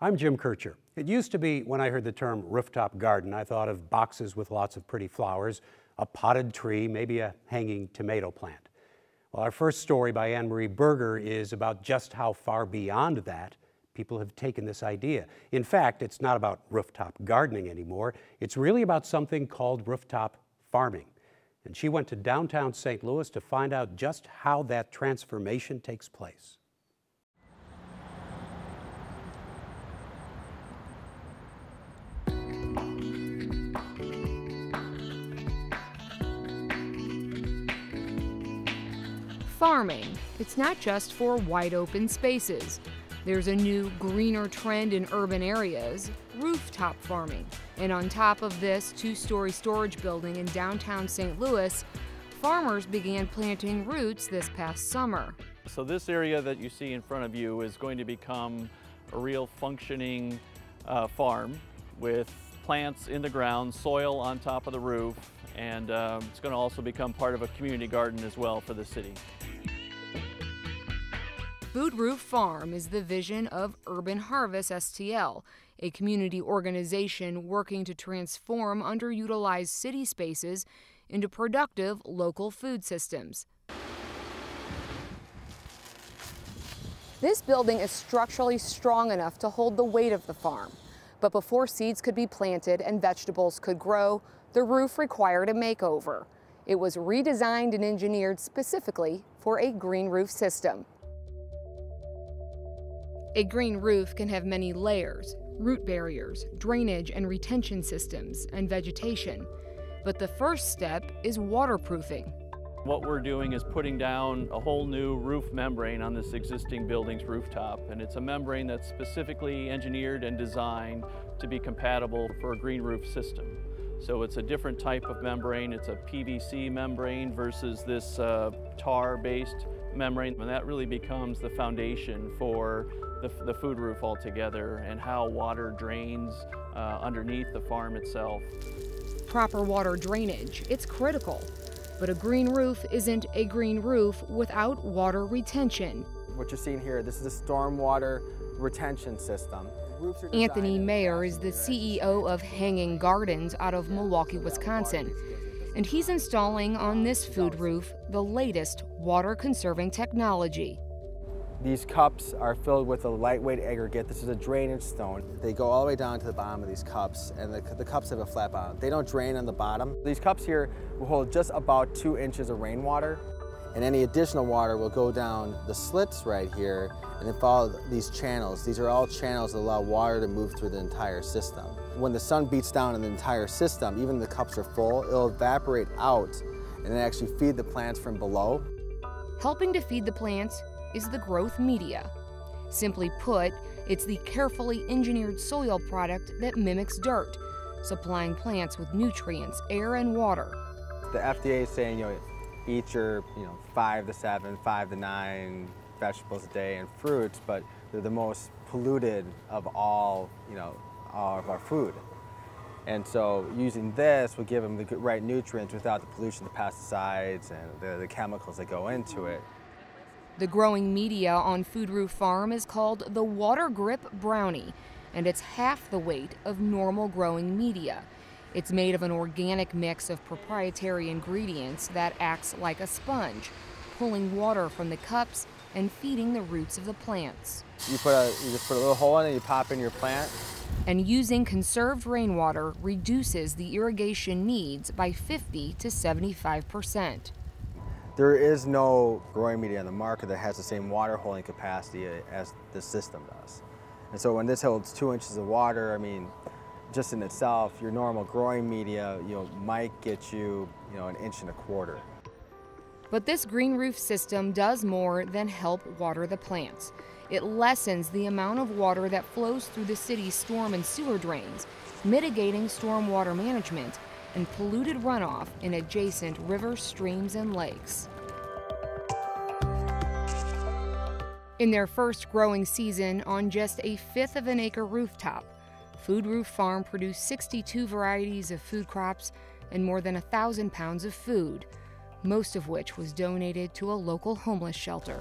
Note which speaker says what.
Speaker 1: I'm Jim Kircher. It used to be when I heard the term rooftop garden, I thought of boxes with lots of pretty flowers, a potted tree, maybe a hanging tomato plant. Well, our first story by Anne Marie Berger is about just how far beyond that people have taken this idea. In fact, it's not about rooftop gardening anymore. It's really about something called rooftop farming. And she went to downtown St. Louis to find out just how that transformation takes place.
Speaker 2: Farming, it's not just for wide open spaces. There's a new, greener trend in urban areas, rooftop farming. And on top of this two-story storage building in downtown St. Louis, farmers began planting roots this past summer.
Speaker 3: So this area that you see in front of you is going to become a real functioning farm with plants in the ground, soil on top of the roof, and it's going to also become part of a community garden as well for the city.
Speaker 2: Food Roof Farm is the vision of Urban Harvest STL, a community organization working to transform underutilized city spaces into productive local food systems. This building is structurally strong enough to hold the weight of the farm. But before seeds could be planted and vegetables could grow, the roof required a makeover. It was redesigned and engineered specifically for a green roof system. A green roof can have many layers, root barriers, drainage and retention systems, and vegetation. But the first step is waterproofing.
Speaker 3: What we're doing is putting down a whole new roof membrane on this existing building's rooftop, and it's a membrane that's specifically engineered and designed to be compatible for a green roof system. So it's a different type of membrane. It's a PVC membrane versus this tar-based membrane, and that really becomes the foundation for the food roof altogether and how water drains underneath the farm itself.
Speaker 2: Proper water drainage, it's critical. But a green roof isn't a green roof without water retention.
Speaker 4: What you're seeing here, this is a stormwater retention system.
Speaker 2: Anthony Mayer is the CEO of Hanging Gardens out of Milwaukee, Wisconsin. And he's installing on this food roof the latest water-conserving technology.
Speaker 4: These cups are filled with a lightweight aggregate. This is a drainage stone. They go all the way down to the bottom of these cups, and the cups have a flat bottom. They don't drain on the bottom. These cups here will hold just about 2 inches of rainwater, and any additional water will go down the slits right here and then follow these channels. These are all channels that allow water to move through the entire system. When the sun beats down on the entire system, even the cups are full, it'll evaporate out and then actually feed the plants from below.
Speaker 2: Helping to feed the plants is the growth media. Simply put, it's the carefully engineered soil product that mimics dirt, supplying plants with nutrients, air, and water.
Speaker 4: The FDA is saying, eat your 5 to 7, 5 to 9 vegetables a day and fruits, but they're the most polluted of all, all of our food. And so using this will give them the right nutrients without the pollution, the pesticides, and the chemicals that go into it.
Speaker 2: The growing media on Food Roof Farm is called the Water Grip Brownie, and it's half the weight of normal growing media. It's made of an organic mix of proprietary ingredients that acts like a sponge, pulling water from the cups and feeding the roots of the plants.
Speaker 4: You just put a little hole in it, you pop in your plant.
Speaker 2: And using conserved rainwater reduces the irrigation needs by 50 to 75%.
Speaker 4: There is no growing media on the market that has the same water holding capacity as this system does. And so when this holds 2 inches of water, just in itself, your normal growing media, might get you, 1.25 inches.
Speaker 2: But this green roof system does more than help water the plants. It lessens the amount of water that flows through the city's storm and sewer drains, mitigating stormwater management and polluted runoff in adjacent rivers, streams, and lakes. In their first growing season on just a 1/5 of an acre rooftop, Food Roof Farm produced 62 varieties of food crops and more than 1,000 pounds of food, most of which was donated to a local homeless shelter.